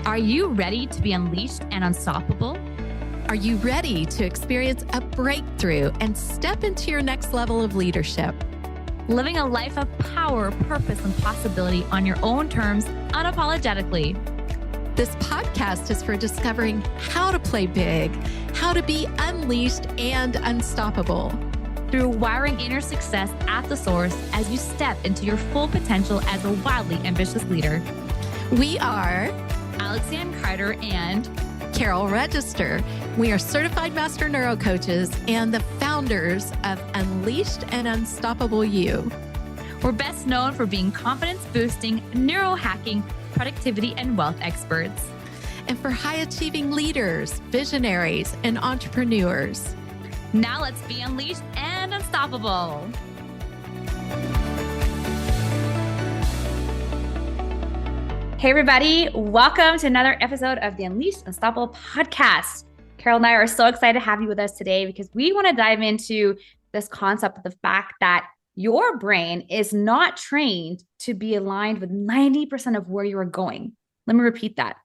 Are you ready to be unleashed and unstoppable? Are you ready to experience a breakthrough and step into your next level of leadership? Living a life of power, purpose, and possibility on your own terms, unapologetically. This podcast is for discovering how to play big, how to be unleashed and unstoppable. Through wiring inner success at the source as you step into your full potential as a wildly ambitious leader. We are Lianne Carter and Carol Register. We are certified Master Neurocoaches and the founders of Unleashed and Unstoppable You. We're best known for being confidence-boosting, neurohacking, productivity, and wealth experts. And for high-achieving leaders, visionaries, and entrepreneurs. Now let's be unleashed and unstoppable. Hey everybody, welcome to another episode of the Unleashed Unstoppable podcast. Carol and I are so excited to have you with us today because we want to dive into this concept of the fact that your brain is not trained to be aligned with 90% of where you are going. Let me repeat that.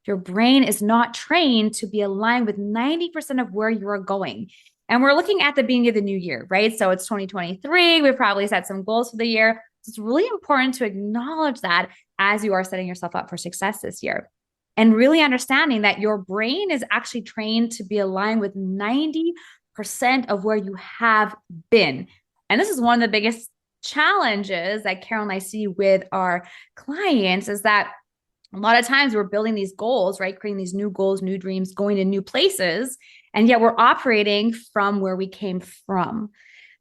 Your brain is not trained to be aligned with 90% of where you are going. And we're looking at the beginning of the new year, right? So it's 2023. We've probably set some goals for the year. So it's really important to acknowledge that as you are setting yourself up for success this year. And really understanding that your brain is actually trained to be aligned with 90% of where you have been. And this is one of the biggest challenges that Carol and I see with our clients is that a lot of times we're building these goals, right? Creating these new goals, new dreams, going to new places. And yet we're operating from where we came from.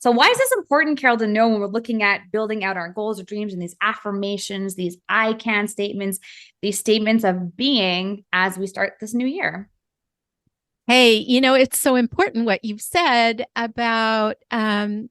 So why is this important, Carol, to know when we're looking at building out our goals or dreams and these affirmations, these I can statements, these statements of being as we start this new year? Hey, it's so important what you've said about, how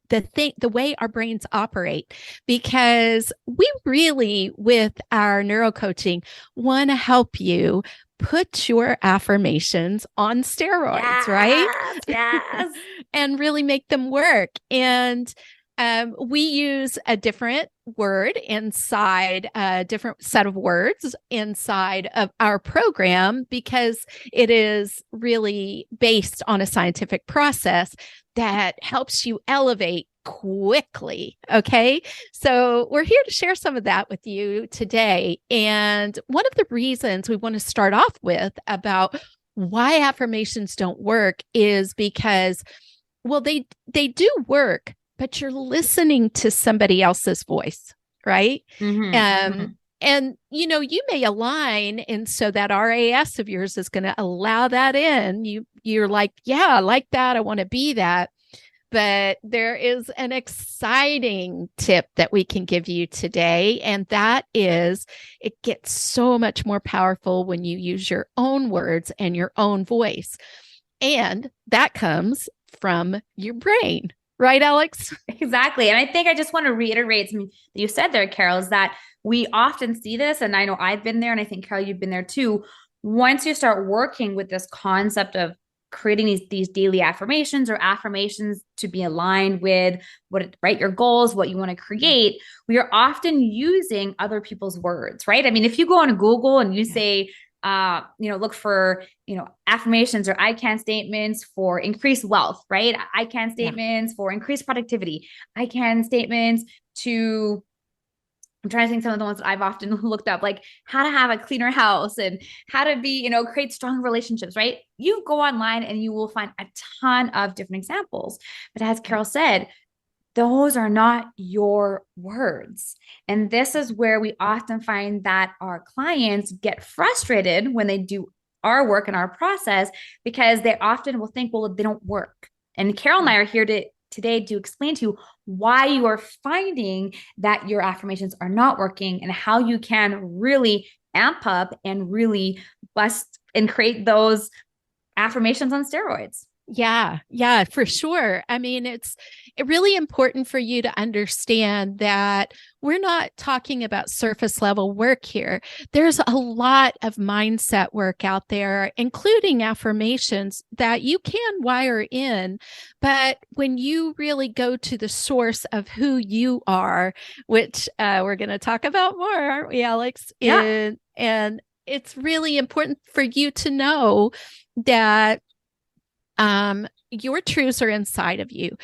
the way our brains operate, because we really, with our neurocoaching, want to help you put your affirmations on steroids, right? Yes. And really make them work. And we use a different word inside a different set of words inside of our program because it is really based on a scientific process that helps you elevate quickly. Okay. So we're here to share some of that with you today. And one of the reasons we want to start off with about why affirmations don't work is because, well, they do work, but you're listening to somebody else's voice, right? And, you may align. And so that RAS of yours is going to allow that in. You're like, yeah, I like that. I want to be that. But there is an exciting tip that we can give you today. And that is it gets so much more powerful when you use your own words and your own voice. And that comes from your brain. Right, Alex? Exactly. And I think I just want to reiterate something that you said there, Carol, is that we often see this, and I know I've been there, and I think, Carol, you've been there too. Once you start working with this concept of creating these daily affirmations or affirmations to be aligned with your goals, what you want to create, we are often using other people's words, right? I mean, if you go on Google and you say, look for, affirmations or I can statements for increased wealth, right? I can statements for increased productivity. I can statements to, I'm trying to think some of the ones that I've often looked up, like how to have a cleaner house and how to be, create strong relationships, right? You go online and you will find a ton of different examples. But as Carol said, those are not your words. And this is where we often find that our clients get frustrated when they do our work and our process because they often will think, well, they don't work. And Carol and I are here today to explain to you why you are finding that your affirmations are not working and how you can really amp up and really bust and create those affirmations on steroids. Yeah, for sure. I mean, it's really important for you to understand that we're not talking about surface level work here. There's a lot of mindset work out there, including affirmations that you can wire in. But when you really go to the source of who you are, which we're going to talk about more, aren't we, Alex? Yeah. And it's really important for you to know that your truths are inside of you.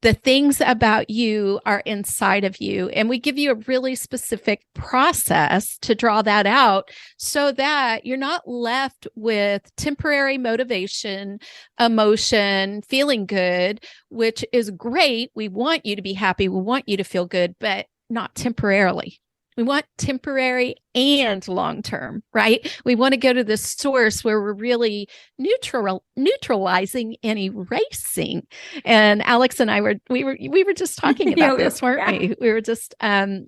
The things about you are inside of you. And we give you a really specific process to draw that out so that you're not left with temporary motivation, emotion, feeling good, which is great. We want you to be happy. We want you to feel good, but not temporarily. We want temporary and long-term, right? We want to go to the source where we're really neutralizing and erasing. And Alex and I we were just talking about this, weren't we? We were just and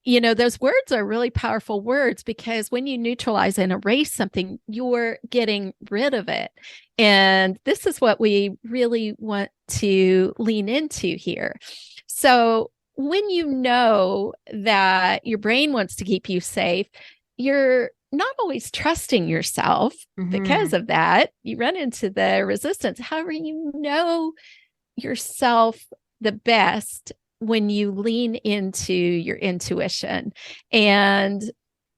those words are really powerful words, because when you neutralize and erase something, you're getting rid of it. And this is what we really want to lean into here. So when you know that your brain wants to keep you safe, you're not always trusting yourself because of that. You run into the resistance. However, you know yourself the best when you lean into your intuition. And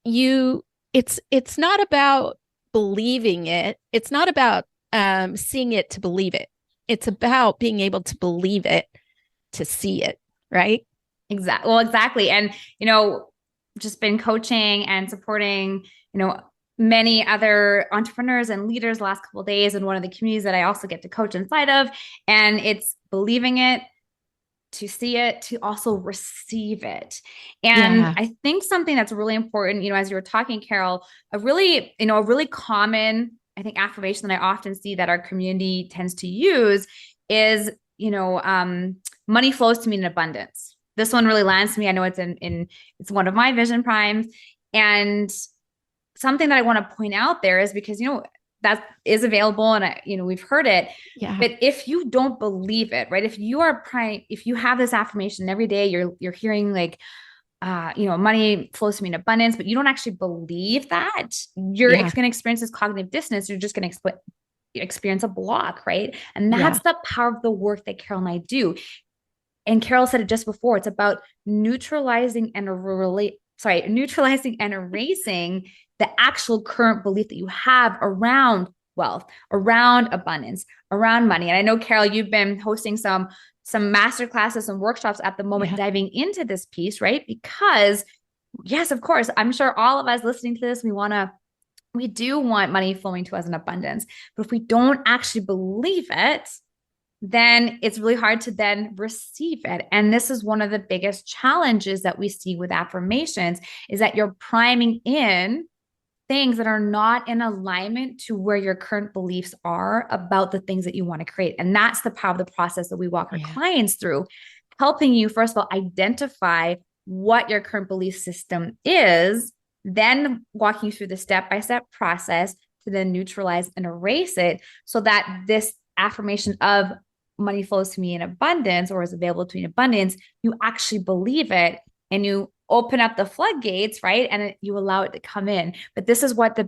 it's not about believing it. It's not about seeing it to believe it. It's about being able to believe it to see it, right? Exactly. Well, exactly. And, just been coaching and supporting, many other entrepreneurs and leaders the last couple of days in one of the communities that I also get to coach inside of. And it's believing it, to see it, to also receive it. And I think something that's really important, as you were talking, Carol, a really common, I think, affirmation that I often see that our community tends to use is, money flows to me in abundance. This one really lands to me. I know it's one of my vision primes. And something that I want to point out there is because, that is available and we've heard it. Yeah. But if you don't believe it, right? If you have this affirmation every day, you're hearing like, money flows to me in abundance, but you don't actually believe that, you're going to experience this cognitive dissonance. You're just going to experience a block, right? And that's the power of the work that Carol and I do. And Carol said it just before, it's about neutralizing and erasing the actual current belief that you have around wealth, around abundance, around money. And I know, Carol, you've been hosting some master classes and workshops at the moment, diving into this piece, right? Because yes, of course, I'm sure all of us listening to this, we do want money flowing to us in abundance. But if we don't actually believe it, then it's really hard to then receive it. And this is one of the biggest challenges that we see with affirmations, is that you're priming in things that are not in alignment to where your current beliefs are about the things that you want to create. And that's the power of the process that we walk our clients through, helping you, first of all, identify what your current belief system is, then walking you through the step-by-step process to then neutralize and erase it, so that this affirmation of money flows to me in abundance, or is available to me in abundance, you actually believe it and you open up the floodgates, right? And you allow it to come in. But this is what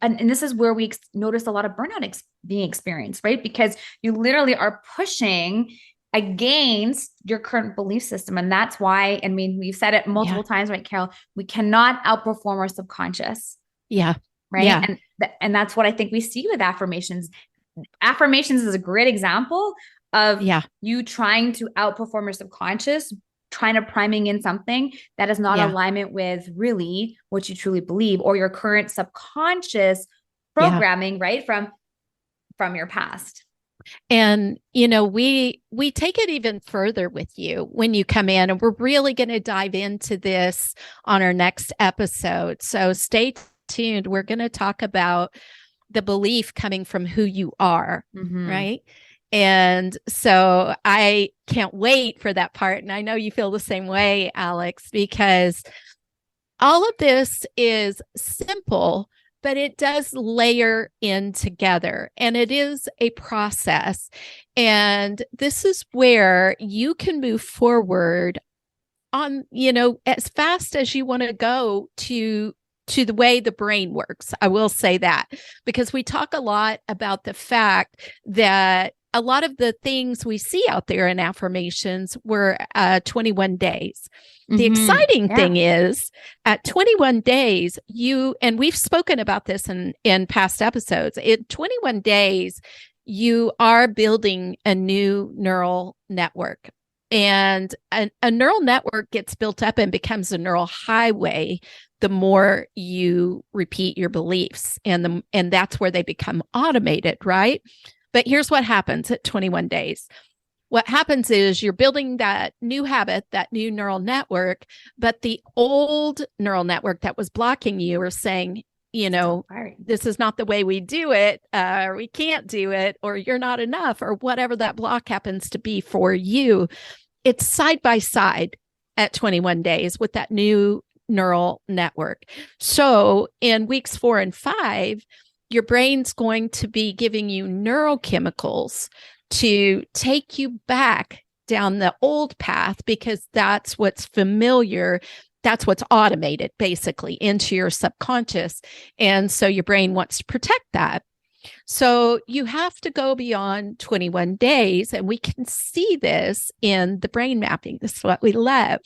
and this is where we notice a lot of burnout being experienced, right? Because you literally are pushing against your current belief system. And that's why, I mean, we've said it multiple times, right, Carol? We cannot outperform our subconscious. Yeah. Right. Yeah. And that's what I think we see with affirmations. Affirmations is a great example of you trying to outperform your subconscious, trying to priming in something that is not alignment with really what you truly believe, or your current subconscious programming, right? From your past. And, we take it even further with you when you come in, and we're really going to dive into this on our next episode. So stay tuned. We're going to talk about the belief coming from who you are, right? And so I can't wait for that part. And I know you feel the same way, Alex, because all of this is simple, but it does layer in together, and it is a process. And this is where you can move forward on, as fast as you want to go to the way the brain works. I will say that, because we talk a lot about the fact that a lot of the things we see out there in affirmations were 21 days. The exciting thing is at 21 days, and we've spoken about this in past episodes, in 21 days, you are building a new neural network. And a neural network gets built up and becomes a neural highway the more you repeat your beliefs. And that's where they become automated, right? But here's what happens at 21 days. What happens is you're building that new habit, that new neural network, but the old neural network that was blocking you or saying, this is not the way we do it, or we can't do it, or you're not enough, or whatever that block happens to be for you. It's side by side at 21 days with that new neural network. So in weeks 4 and 5, your brain's going to be giving you neurochemicals to take you back down the old path because that's what's familiar. That's what's automated basically into your subconscious. And so your brain wants to protect that. So you have to go beyond 21 days. And we can see this in the brain mapping. This is what we love.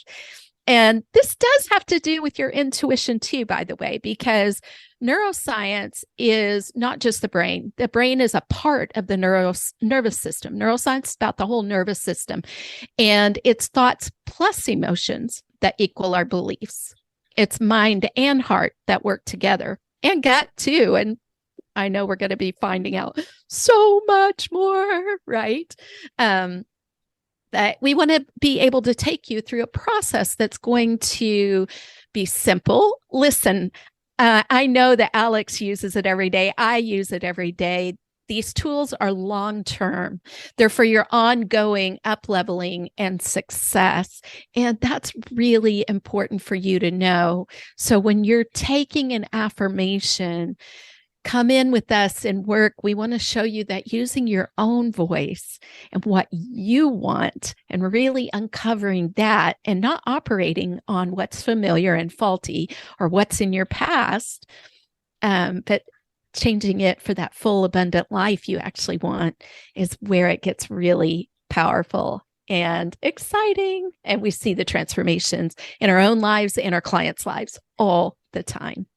And this does have to do with your intuition too, by the way, because neuroscience is not just the brain. The brain is a part of the nervous system. Neuroscience is about the whole nervous system. And it's thoughts plus emotions that equal our beliefs. It's mind and heart that work together, and gut too. And I know we're going to be finding out so much more, right? That we want to be able to take you through a process that's going to be simple. Listen, I know that Alex uses it every day. I use it every day. These tools are long-term. They're for your ongoing up-leveling and success. And that's really important for you to know. So when you're taking an affirmation, come in with us and work. We want to show you that using your own voice and what you want and really uncovering that and not operating on what's familiar and faulty or what's in your past, but changing it for that full abundant life you actually want is where it gets really powerful and exciting. And we see the transformations in our own lives and our clients' lives all the time.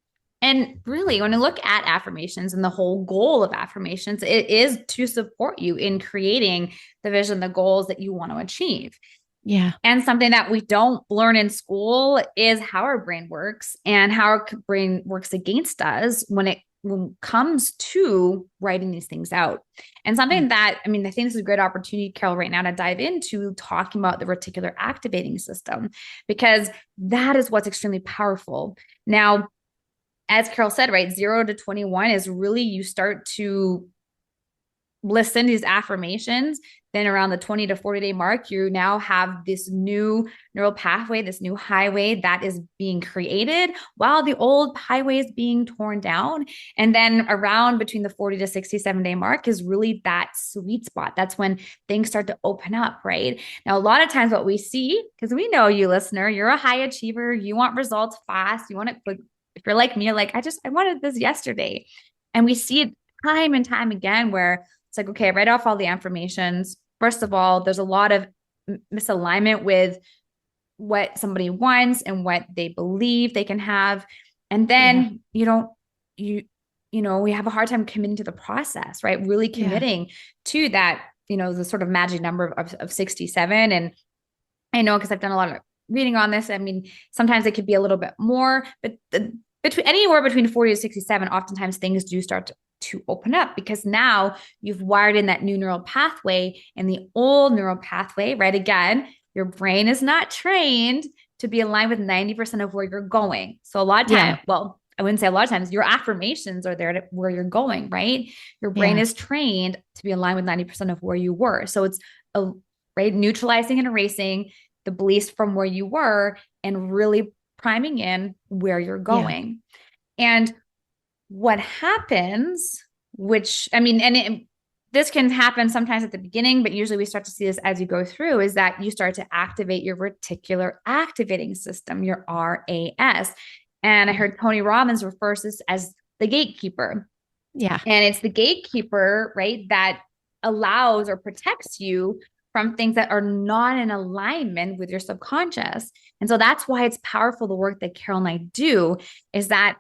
And really, when you look at affirmations and the whole goal of affirmations, it is to support you in creating the vision, the goals that you want to achieve. Yeah. And something that we don't learn in school is how our brain works and how our brain works against us when it comes to writing these things out. And something that, I think this is a great opportunity, Carol, right now to dive into talking about the reticular activating system, because that is what's extremely powerful. Now, as Carol said, right, 0 to 21 is really you start to listen to these affirmations. Then around the 20 to 40 day mark, you now have this new neural pathway, this new highway that is being created while the old highway is being torn down. And then around between the 40 to 67 day mark is really that sweet spot. That's when things start to open up, right? Now, a lot of times what we see, because we know you, listener, you're a high achiever, you want results fast, you want it quick. If you're like me, you're like, I wanted this yesterday. And we see it time and time again where it's like, okay, I write off all the affirmations. First of all, there's a lot of misalignment with what somebody wants and what they believe they can have. And then we have a hard time committing to the process, right? Really committing to that, the sort of magic number of 67. And I know, because I've done a lot of reading on this. Sometimes it could be a little bit more, but anywhere between 40 to 67, oftentimes things do start to open up because now you've wired in that new neural pathway and the old neural pathway, right? Again, your brain is not trained to be aligned with 90% of where you're going. So a lot of times, well, I wouldn't say a lot of times, your affirmations are there to where you're going, right? Your brain is trained to be aligned with 90% of where you were. So it's right, neutralizing and erasing the beliefs from where you were and really priming in where you're going. And what happens, which, this can happen sometimes at the beginning, but usually we start to see this as you go through, is that you start to activate your reticular activating system, your RAS. And I heard Tony Robbins refers this as the gatekeeper. Yeah. And it's the gatekeeper, right, that allows or protects you from things that are not in alignment with your subconscious. And so that's why it's powerful. The work that Carol and I do is that,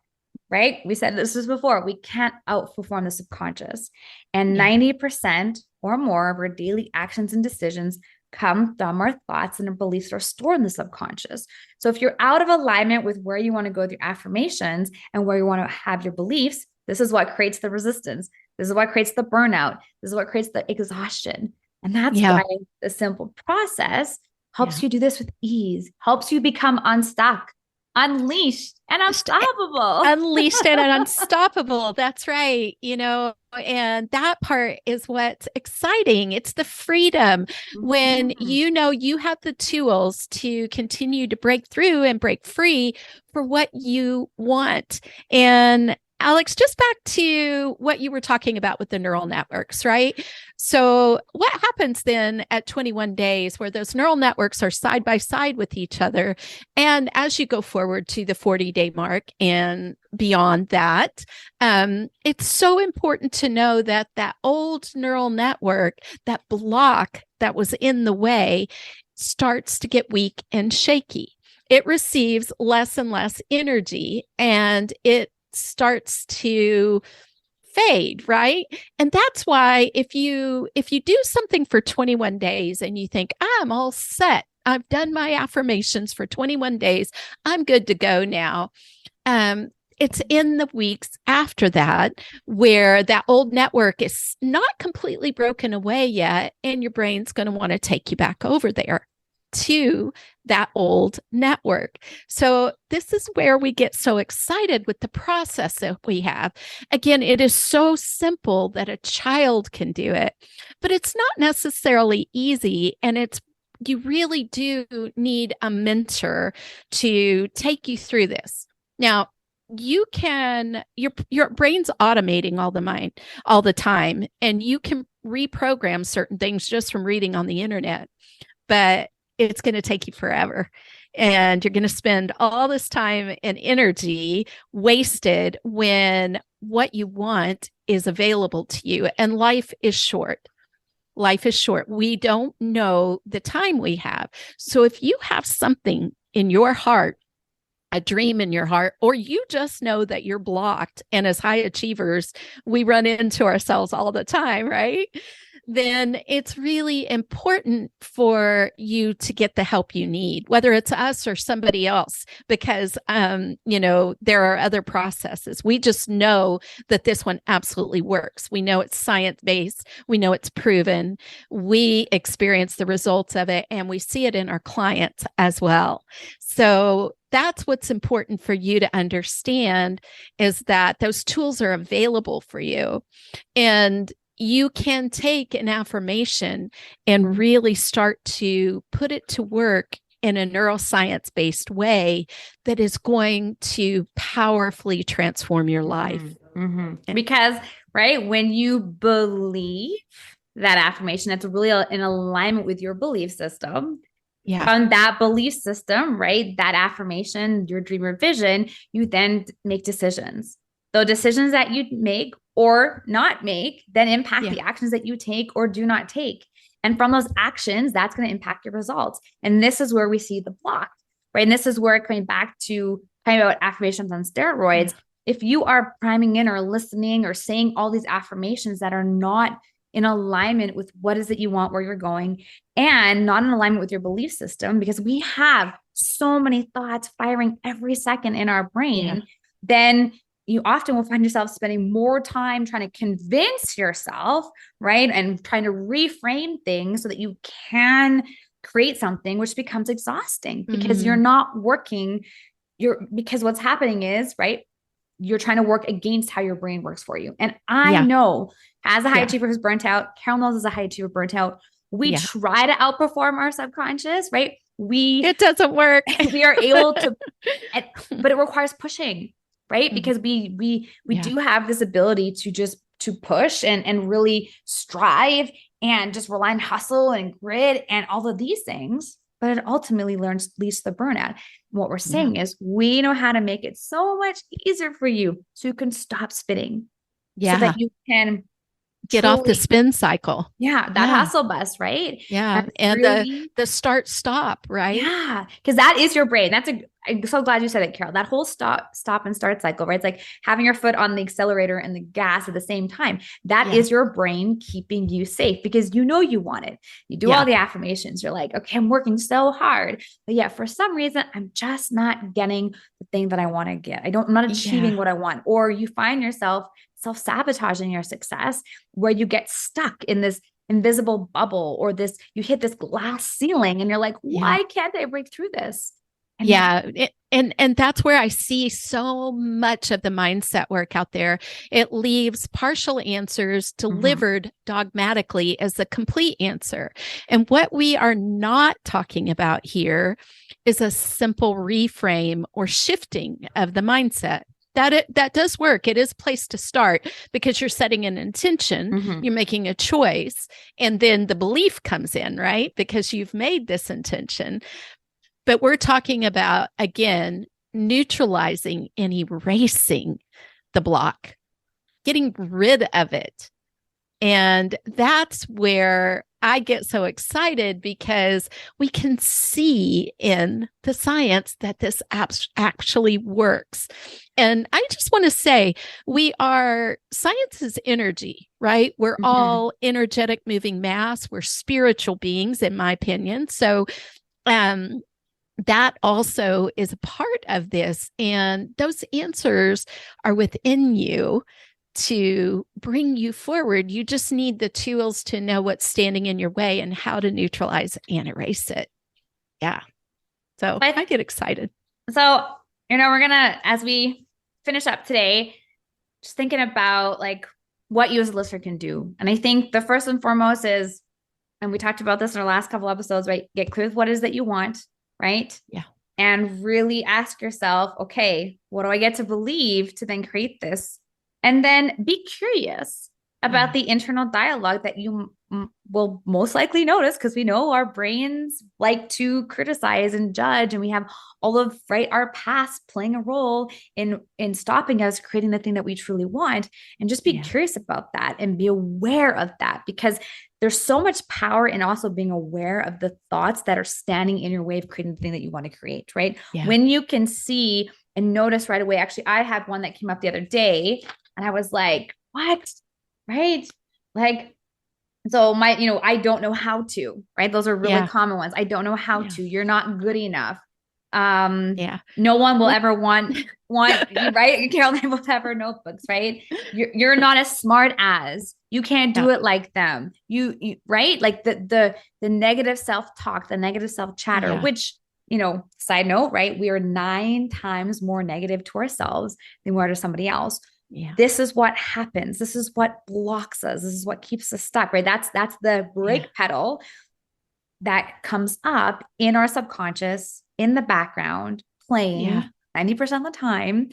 right? We said this was before, we can't outperform the subconscious. And 90% or more of our daily actions and decisions come from our thoughts and our beliefs that are stored in the subconscious. So if you're out of alignment with where you want to go with your affirmations and where you want to have your beliefs, this is what creates the resistance. This is what creates the burnout. This is what creates the exhaustion. And that's why the simple process helps you do this with ease, helps you become unstuck, unleashed, and unstoppable. Unleashed and unstoppable. That's right. And that part is what's exciting. It's the freedom when you know you have the tools to continue to break through and break free for what you want. And Alex, just back to what you were talking about with the neural networks, right? So what happens then at 21 days where those neural networks are side by side with each other? And as you go forward to the 40-day mark and beyond that, it's so important to know that that old neural network, that block that was in the way, starts to get weak and shaky. It receives less and less energy, and it starts to fade, right? And that's why if you do something for 21 days and you think, I'm all set, I've done my affirmations for 21 days, I'm good to go now. It's in the weeks after that where that old network is not completely broken away yet, and your brain's going to want to take you back over there to that old network. So this is where we get so excited with the process that we have. Again, it is so simple that a child can do it, but it's not necessarily easy. And you really do need a mentor to take you through this. Now, your brain's automating all the time, and you can reprogram certain things just from reading on the internet, but it's going to take you forever. And you're going to spend all this time and energy wasted when what you want is available to you. And life is short. Life is short. We don't know the time we have. So if you have something in your heart, a dream in your heart, or you just know that you're blocked, and as high achievers, we run into ourselves all the time, right? Then it's really important for you to get the help you need, whether it's us or somebody else, because, there are other processes. We just know that this one absolutely works. We know it's science-based. We know it's proven. We experience the results of it, and we see it in our clients as well. So that's what's important for you to understand, is that those tools are available for you. And you can take an affirmation and really start to put it to work in a neuroscience-based way that is going to powerfully transform your life. Because, right, when you believe that affirmation, that's really in alignment with your belief system. From that belief system, right, that affirmation, your dream or vision, you then make decisions. The decisions that you make or not make then impact the actions that you take or do not take. And from those actions, that's going to impact your results. And this is where we see the block, right? And this is where, coming back to talking about affirmations on steroids, if you are priming in or listening or saying all these affirmations that are not in alignment with what is it you want, where you're going, and not in alignment with your belief system, because we have so many thoughts firing every second in our brain, then you often will find yourself spending more time trying to convince yourself, right? And trying to reframe things so that you can create something, which becomes exhausting because you're not working. Because what's happening is, right, you're trying to work against how your brain works for you. And I know, as a high achiever who's burnt out, Carol knows as a high achiever burnt out, we try to outperform our subconscious, right? It doesn't work. We are able to, but it requires pushing, right? Because we do have this ability to push and really strive and just rely on hustle and grit and all of these things. But it ultimately leads to the burnout. What we're saying is we know how to make it so much easier for you so you can stop spinning. So that you can Get off the Truly, spin cycle. yeah, that Yeah. hustle bus, right? Yeah. And And really, the start stop, right? yeah, because that is your brain. I'm so glad you said it, Carol. That whole stop and start cycle, right? It's like having your foot on the accelerator and the gas at the same time. That Yeah. is your brain keeping you safe because you know you want it. You do all Yeah. the affirmations. You're like, okay, I'm working so hard. But yeah, for some reason, I'm just not getting the thing that I want to get. I'm not Yeah. achieving what I want. Or you find yourself self-sabotaging your success where you get stuck in this invisible bubble or this you hit this glass ceiling and you're like, Yeah. why can't I break through this? And Yeah. And that's where I see so much of the mindset work out there. It leaves partial answers mhm, delivered dogmatically as the complete answer. And what we are not talking about here is a simple reframe or shifting of the mindset. That does work. It is a place to start because you're setting an intention, mhm, you're making a choice, and then the belief comes in, right? Because you've made this intention. But we're talking about, again, neutralizing and erasing the block, getting rid of it. And that's where I get so excited because we can see in the science that this actually works. And I just want to say, science is energy, right? We're mhm. all energetic moving mass. We're spiritual beings, in my opinion. So, um, that also is a part of this. And those answers are within you to bring you forward. You just need the tools to know what's standing in your way and how to neutralize and erase it. Yeah. So But I get excited. so we're gonna as we finish up today, just thinking about like what you as a listener can do. And I think the first and foremost is, and we talked about this in our last couple episodes, right? Get clear with what it is that you want, right? Yeah. And really ask yourself, okay, what do I get to believe to then create this? And then be curious about Yeah. the internal dialogue that you will most likely notice because we know our brains like to criticize and judge, and we have all of right our past playing a role in stopping us creating the thing that we truly want. And just be Yeah. curious about that and be aware of that because there's so much power in also being aware of the thoughts that are standing in your way of creating the thing that you want to create, right? Yeah. When you can see and notice right away. Actually, I had one that came up the other day and I was like, what? Right? Like, so I don't know how to, right? Those are really Yeah. common ones. I don't know how Yeah. to. You're not good enough. Um, Yeah. no one will What? ever want you, right? Carol and I both have our notebooks, right? You're not as smart as you can't Yeah. do it like them. You right? Like the negative self-talk, the negative self-chatter, Yeah. which side note, right? We are 9 times more negative to ourselves than we are to somebody else. Yeah. This is what happens. This is what blocks us. This is what keeps us stuck, right? That's the Yeah. brake pedal that comes up in our subconscious in the background Yeah. playing 90% of the time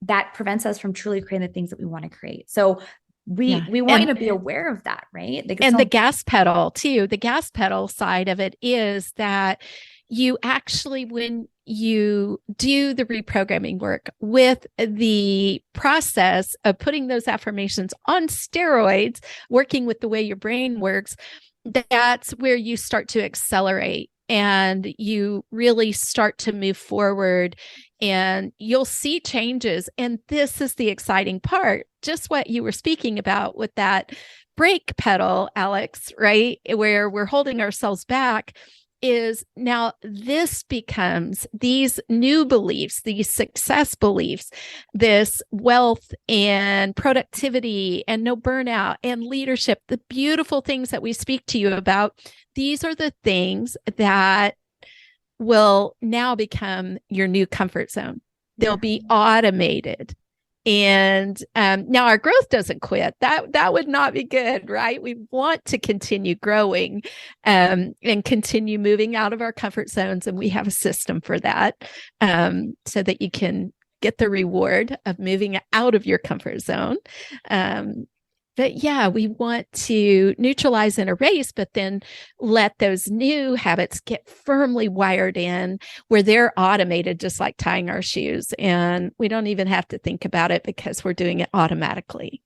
that prevents us from truly creating the things that we want to create. So Yeah. we want you to be aware of that, right? Like it's And the so gas pedal too, the gas pedal side of it is that you actually, when you do the reprogramming work with the process of putting those affirmations on steroids, working with the way your brain works, that's where you start to accelerate and you really start to move forward and you'll see changes. And this is the exciting part, just what you were speaking about with that brake pedal, Alex, right? Where we're holding ourselves back is now this becomes these new beliefs, these success beliefs, this wealth and productivity and no burnout and leadership, the beautiful things that we speak to you about. These are the things that will now become your new comfort zone. They'll be automated. And now our growth doesn't quit. That would not be good, right? We want to continue growing and continue moving out of our comfort zones. And we have a system for that so that you can get the reward of moving out of your comfort zone. But yeah, we want to neutralize and erase, but then let those new habits get firmly wired in where they're automated, just like tying our shoes. And we don't even have to think about it because we're doing it automatically.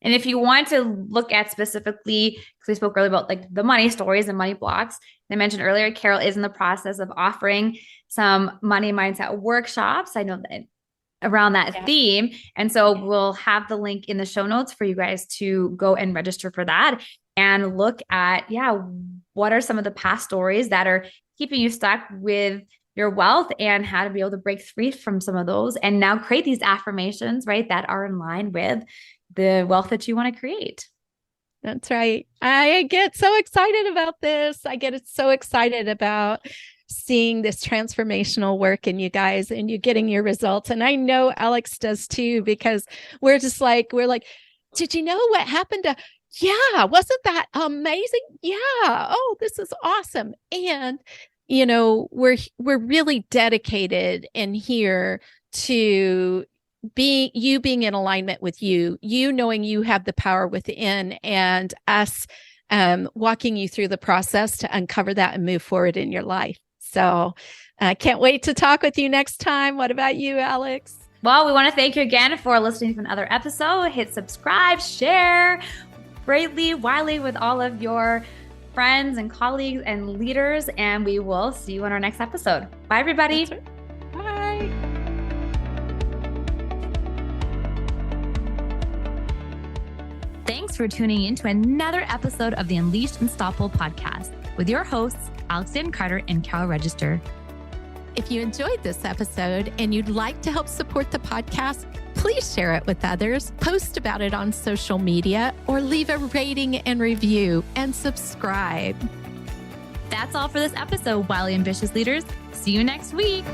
And if you want to look at specifically, because we spoke earlier about like the money stories and money blocks, I mentioned earlier, Carol is in the process of offering some money mindset workshops. I know that around that theme. And so we'll have the link in the show notes for you guys to go and register for that and look at, what are some of the past stories that are keeping you stuck with your wealth and how to be able to break free from some of those and now create these affirmations, right, that are in line with the wealth that you want to create. That's right. I get so excited about this. I get so excited about seeing this transformational work in you guys and you getting your results. And I know Alex does too, because we're like, did you know what happened to, wasn't that amazing? Yeah. Oh, this is awesome. And, we're really dedicated in here to being in alignment with you knowing you have the power within, and us walking you through the process to uncover that and move forward in your life. So I can't wait to talk with you next time. What about you, Alex? Well, we want to thank you again for listening to another episode. Hit subscribe, share greatly, widely with all of your friends and colleagues and leaders, and we will see you on our next episode. Bye, everybody. Right. Bye. Thanks for tuning in to another episode of the Unleashed Unstoppable podcast with your hosts, Alexandra Carter and Carol Register. If you enjoyed this episode and you'd like to help support the podcast, please share it with others, post about it on social media, or leave a rating and review and subscribe. That's all for this episode, Wildly Ambitious Leaders. See you next week.